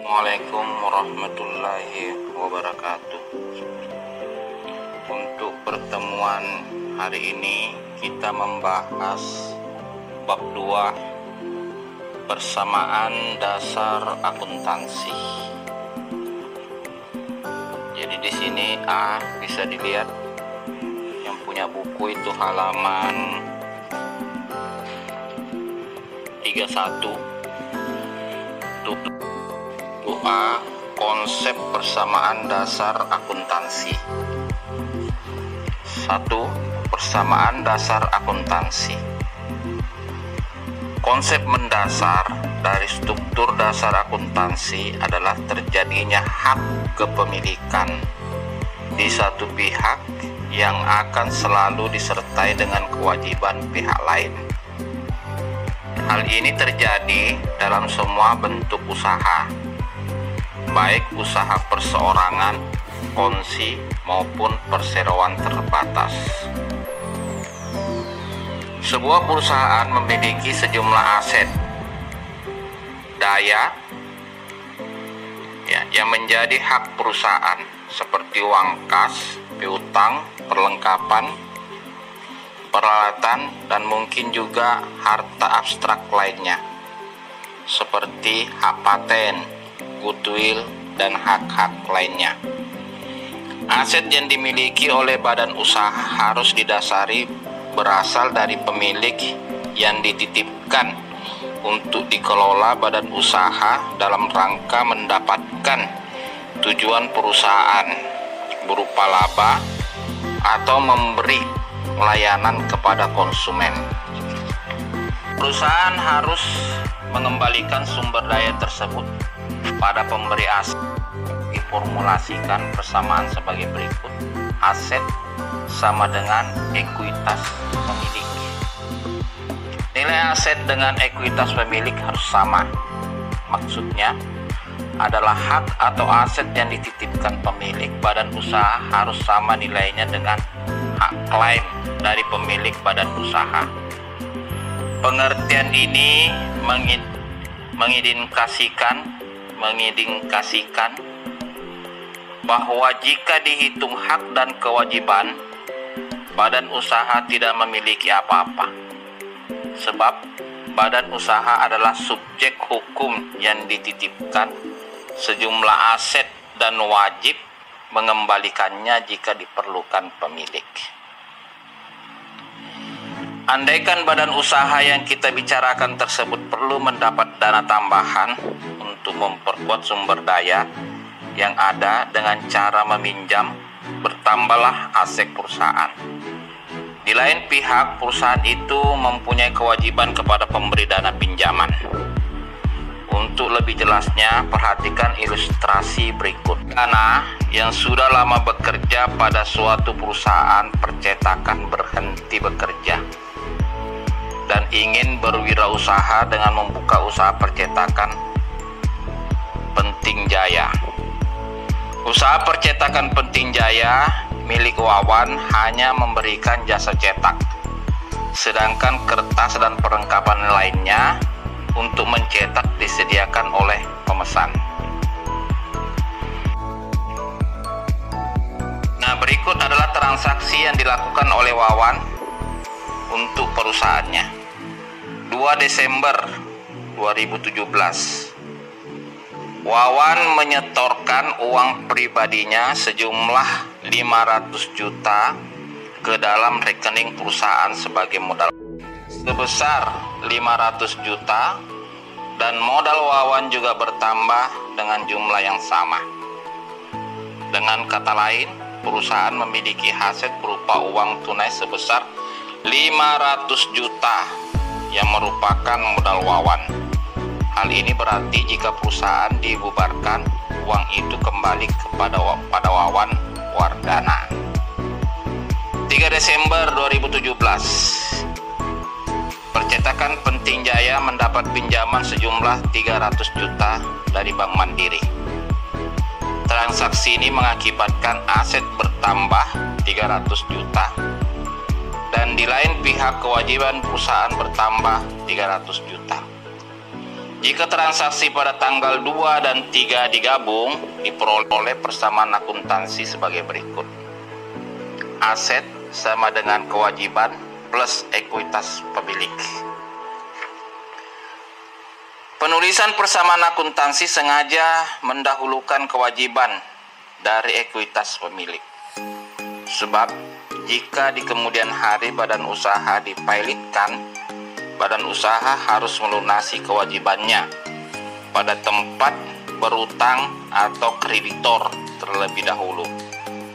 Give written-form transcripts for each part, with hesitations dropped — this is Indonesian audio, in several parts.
Assalamualaikum warahmatullahi wabarakatuh. Untuk pertemuan hari ini kita membahas bab 2, persamaan dasar akuntansi. Jadi di sini bisa dilihat, yang punya buku itu halaman 31. Konsep persamaan dasar akuntansi. 1. Persamaan dasar akuntansi. Konsep mendasar dari struktur dasar akuntansi adalah terjadinya hak kepemilikan di satu pihak yang akan selalu disertai dengan kewajiban pihak lain. Hal ini terjadi dalam semua bentuk usaha, baik usaha perseorangan, kongsi, maupun perseroan terbatas. Sebuah perusahaan memiliki sejumlah aset, daya, yang menjadi hak perusahaan seperti uang kas, piutang, perlengkapan, peralatan, dan mungkin juga harta abstrak lainnya seperti hak paten, goodwill, dan hak-hak lainnya. Aset yang dimiliki oleh badan usaha harus didasari berasal dari pemilik yang dititipkan untuk dikelola badan usaha dalam rangka mendapatkan tujuan perusahaan berupa laba atau memberi layanan kepada konsumen. Perusahaan harus mengembalikan sumber daya tersebut pada pemberi aset. Diformulasikan persamaan sebagai berikut: aset sama dengan ekuitas pemilik. Nilai aset dengan ekuitas pemilik harus sama. Maksudnya adalah hak atau aset yang dititipkan pemilik badan usaha harus sama nilainya dengan hak klaim dari pemilik badan usaha. Pengertian ini mengindikasikan bahwa jika dihitung hak dan kewajiban, badan usaha tidak memiliki apa-apa, sebab badan usaha adalah subjek hukum yang dititipkan sejumlah aset dan wajib mengembalikannya jika diperlukan pemilik. Andaikan badan usaha yang kita bicarakan tersebut perlu mendapat dana tambahan untuk memperkuat sumber daya yang ada dengan cara meminjam, bertambahlah aset perusahaan. Di lain pihak, perusahaan itu mempunyai kewajiban kepada pemberi dana pinjaman. Untuk lebih jelasnya, perhatikan ilustrasi berikut. Dana yang sudah lama bekerja pada suatu perusahaan percetakan berhenti bekerja dan ingin berwirausaha dengan membuka usaha percetakan Penting Jaya. Usaha percetakan Penting Jaya milik Wawan hanya memberikan jasa cetak, sedangkan kertas dan perlengkapan lainnya untuk mencetak disediakan oleh pemesan. Nah, berikut adalah transaksi yang dilakukan oleh Wawan untuk perusahaannya. 2 Desember 2017, Wawan menyetorkan uang pribadinya sejumlah 500 juta ke dalam rekening perusahaan sebagai modal sebesar 500 juta, dan modal Wawan juga bertambah dengan jumlah yang sama. Dengan kata lain, perusahaan memiliki aset berupa uang tunai sebesar 500 juta yang merupakan modal Wawan. Hal ini berarti jika perusahaan dibubarkan, uang itu kembali pada Wawan Wardana. 3 Desember 2017, Percetakan Penting Jaya mendapat pinjaman sejumlah 300 juta dari Bank Mandiri. Transaksi ini mengakibatkan aset bertambah 300 juta dan di lain pihak kewajiban perusahaan bertambah 300 juta. Jika transaksi pada tanggal 2 dan 3 digabung, diperoleh persamaan akuntansi sebagai berikut. Aset sama dengan kewajiban plus ekuitas pemilik. Penulisan persamaan akuntansi sengaja mendahulukan kewajiban dari ekuitas pemilik. Sebab jika di kemudian hari badan usaha dipilotkan, badan usaha harus melunasi kewajibannya pada tempat berutang atau kreditor terlebih dahulu.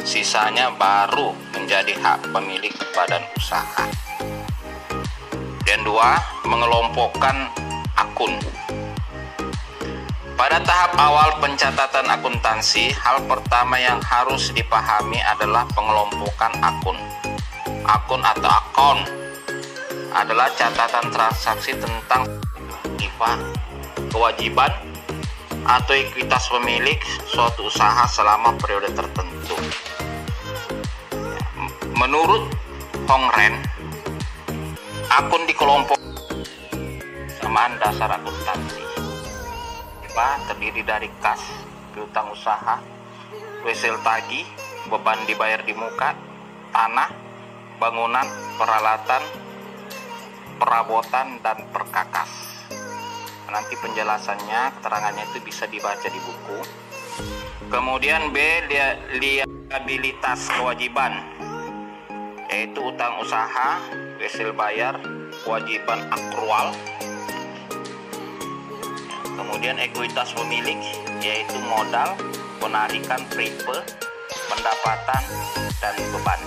Sisanya baru menjadi hak pemilik badan usaha. Yang 2, mengelompokkan akun. Pada tahap awal pencatatan akuntansi, hal pertama yang harus dipahami adalah pengelompokan akun. Akun atau akun adalah catatan transaksi tentang kewajiban atau ekuitas pemilik suatu usaha selama periode tertentu. Menurut Hong Ren, akun dikelompok persamaan dasar akuntansi. Terdiri dari kas, piutang usaha, wesel tagih, beban dibayar di muka, tanah, bangunan, peralatan, perabotan, dan perkakas. Nanti penjelasannya, keterangannya itu bisa dibaca di buku. Kemudian B, liabilitas kewajiban, yaitu utang usaha, wesel bayar, kewajiban akrual. Kemudian ekuitas pemilik, yaitu modal, penarikan prepe, pendapatan, dan beban.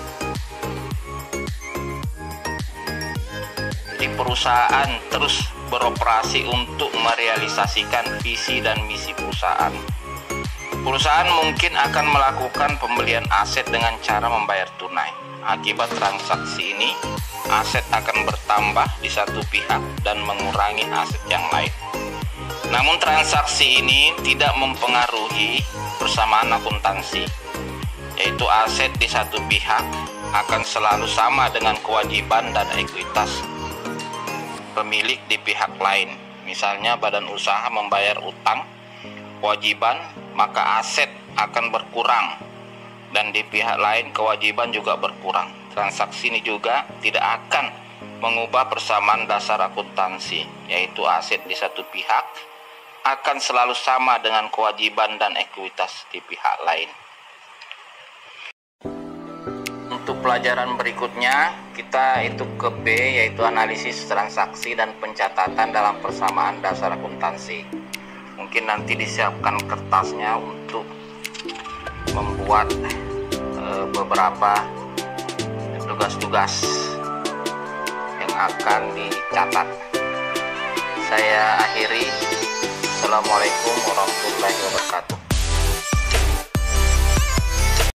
Jadi perusahaan terus beroperasi untuk merealisasikan visi dan misi perusahaan. Perusahaan mungkin akan melakukan pembelian aset dengan cara membayar tunai. Akibat transaksi ini, aset akan bertambah di satu pihak dan mengurangi aset yang lain. Namun transaksi ini tidak mempengaruhi persamaan akuntansi, yaitu aset di satu pihak akan selalu sama dengan kewajiban dan ekuitas pemilik di pihak lain. Misalnya badan usaha membayar utang kewajiban, maka aset akan berkurang dan di pihak lain kewajiban juga berkurang. Transaksi ini juga tidak akan mengubah persamaan dasar akuntansi, yaitu aset di satu pihak akan selalu sama dengan kewajiban dan ekuitas di pihak lain. Untuk pelajaran berikutnya, kita itu ke B, yaitu analisis transaksi dan pencatatan dalam persamaan dasar akuntansi. Mungkin nanti disiapkan kertasnya untuk membuat beberapa tugas-tugas yang akan dicatat. Saya akhiri. Assalamualaikum warahmatullahi wabarakatuh.